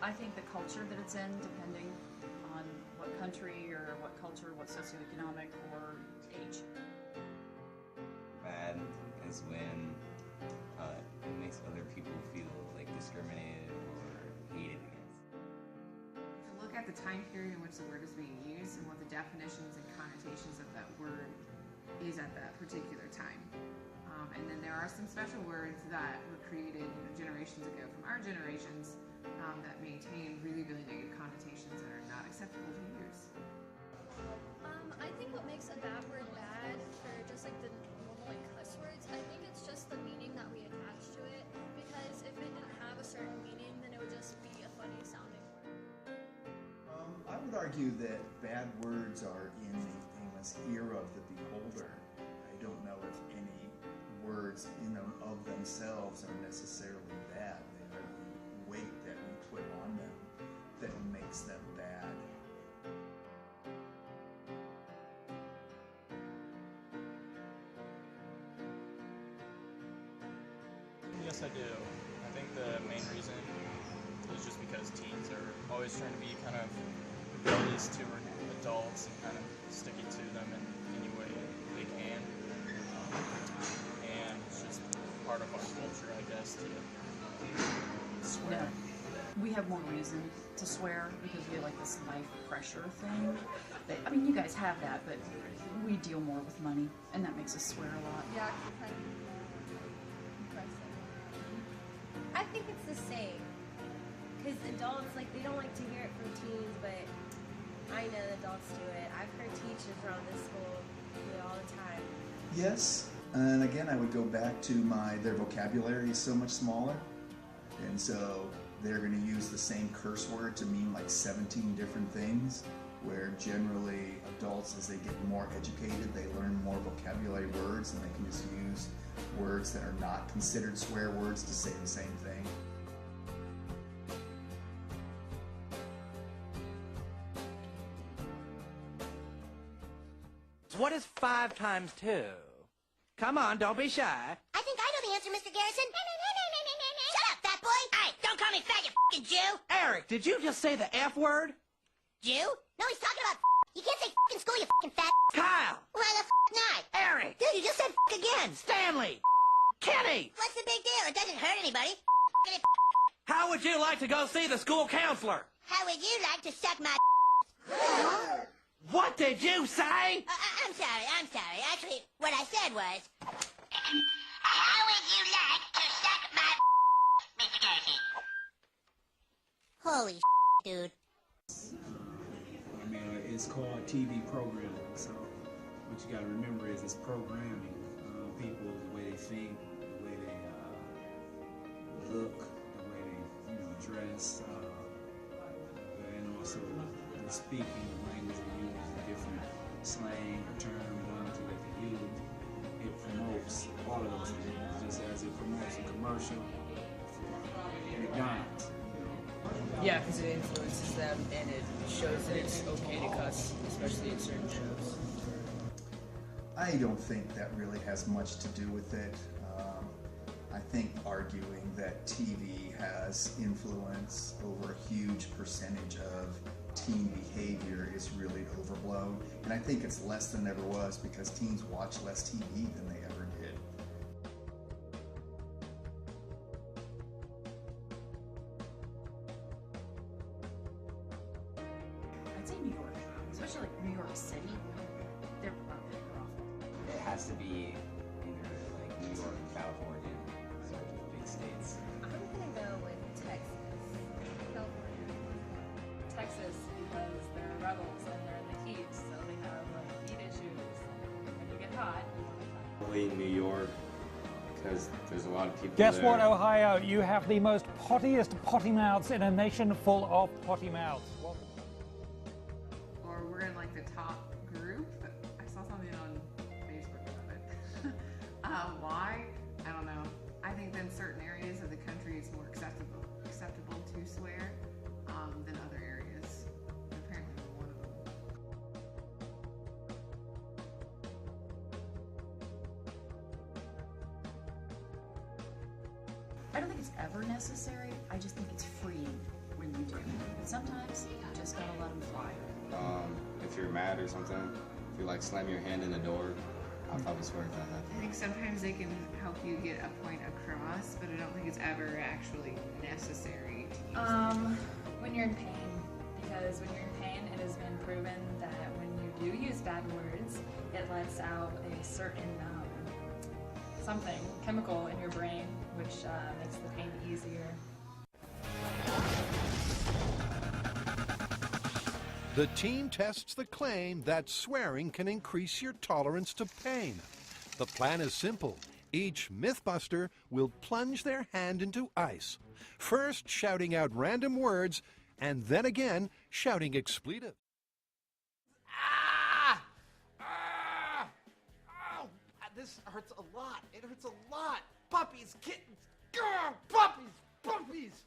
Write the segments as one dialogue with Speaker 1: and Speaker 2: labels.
Speaker 1: I think the culture that it's in, depending on what country or what culture, what socioeconomic or age.
Speaker 2: Bad is when it makes other people feel like discriminated or hated against.
Speaker 3: To look at the time period in which the word is being used and what the definitions and connotations of that word is at that particular time. And then there are some special words that were created generations ago from our generations that maintain really, really negative connotations that are not acceptable to use.
Speaker 4: I think what makes a bad word bad for just like the normal cuss words, I think it's just the meaning that we attach to it, because if it didn't have a certain meaning, then it would just be a funny sounding word.
Speaker 5: I would argue that bad words are in the famous ear of the beholder. I don't know if any words in and of themselves are necessarily bad. They are the weight that we put on them that makes them bad.
Speaker 6: Yes, I do. I think the main reason is just because teens are always trying to be kind of rebellious to adults and kind of sticking to them in any way they can. And it's just part of our culture, I guess, to swear.
Speaker 1: No. We have more reason to swear because we have like this life pressure thing. I mean, you guys have that, but we deal more with money, and that makes us swear a lot.
Speaker 7: Yeah, it's kind of impressive. I think it's the same. Because adults, like, they don't like to hear it from teens, but I know that adults do it. I've heard teachers around this school do it all the time.
Speaker 5: Yes, and again, I would go back to their vocabulary is so much smaller, and so they're going to use the same curse word to mean like 17 different things, where generally adults, as they get more educated, they learn more vocabulary words, and they can just use words that are not considered swear words to say the same thing.
Speaker 8: What is 5 times 2? Come on, don't be shy.
Speaker 9: I think I know the answer, Mr. Garrison. Shut up, fat boy! Hey, don't call me fat, you f***ing Jew!
Speaker 8: Eric, did you just say the F word?
Speaker 9: Jew? No, he's talking about You can't say f***ing school, you f***ing fat.
Speaker 8: Kyle!
Speaker 9: Why the f*** not?
Speaker 8: Eric!
Speaker 9: Dude, you just said f*** again.
Speaker 8: Stanley! Kenny!
Speaker 9: What's the big deal? It doesn't hurt anybody.
Speaker 8: How would you like to go see the school counselor?
Speaker 9: How would you like to suck my
Speaker 8: What did you say?
Speaker 9: I'm sorry. Actually, what I said was... How would you like to suck my Mr. Garrison? Holy dude.
Speaker 10: I mean, it's called TV programming, so what you gotta remember is it's programming. People, the way they think, the way they look, the way they, dress, and also the speaking, the language they use, the different slang or terminology that they use. It promotes all of those things, just as it promotes a commercial for McDonald's.
Speaker 11: Yeah, because it influences them and it shows that it's okay to cuss, especially in certain shows.
Speaker 5: I don't think that really has much to do with it. I think arguing that TV has influence over a huge percentage of teen behavior is really overblown. And I think it's less than it ever was because teens watch less TV than they ever did.
Speaker 1: I'd say New York, especially like New York City. They're awful.
Speaker 2: It has to be either like New York or California, so big states.
Speaker 7: I'm gonna go with Texas. California.
Speaker 12: Texas, because they're rebels and they're in the heat, so they have like heat issues. When you get hot, you want to fight.
Speaker 2: Probably New York, because there's a lot of people
Speaker 13: Guess
Speaker 2: there.
Speaker 13: what, Ohio? You have the most pottiest potty mouths in a nation full of potty mouths.
Speaker 3: Or we're in like the top group. I saw something on Facebook about it. Why? I don't know. I think in certain areas of the country it's more acceptable to swear than other areas. Apparently we're one of them.
Speaker 1: I don't think it's ever necessary. I just think it's freeing when them to. But sometimes you just gotta let them fly.
Speaker 2: If you're mad or something, if you like slam your hand in the door, I'll probably swear at that.
Speaker 3: I think sometimes they can help you get a point across, but I don't think it's ever actually necessary to use them.
Speaker 12: When you're in pain, because when you're in pain, it has been proven that when you do use bad words, it lets out a certain something, chemical in your brain, which makes the pain easier.
Speaker 14: The team tests the claim that swearing can increase your tolerance to pain. The plan is simple. Each Mythbuster will plunge their hand into ice, first shouting out random words, and then again shouting expletives.
Speaker 15: Ah! Ah! Oh, this hurts a lot. It hurts a lot. Puppies, kittens. Grr, puppies, puppies.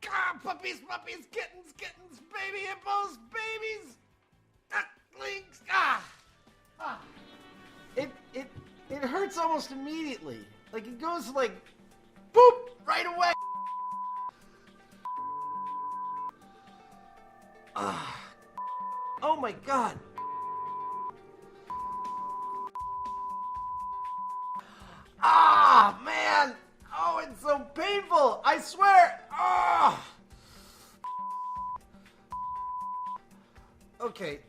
Speaker 15: Grr, puppies, puppies, kittens, kittens, baby hippos, babies, ducklings. Ah! Ah! It hurts almost immediately. Like it goes like, boop, right away. Ah! Oh my God! Ah, man! Oh, it's so painful! I swear! Ah! Okay,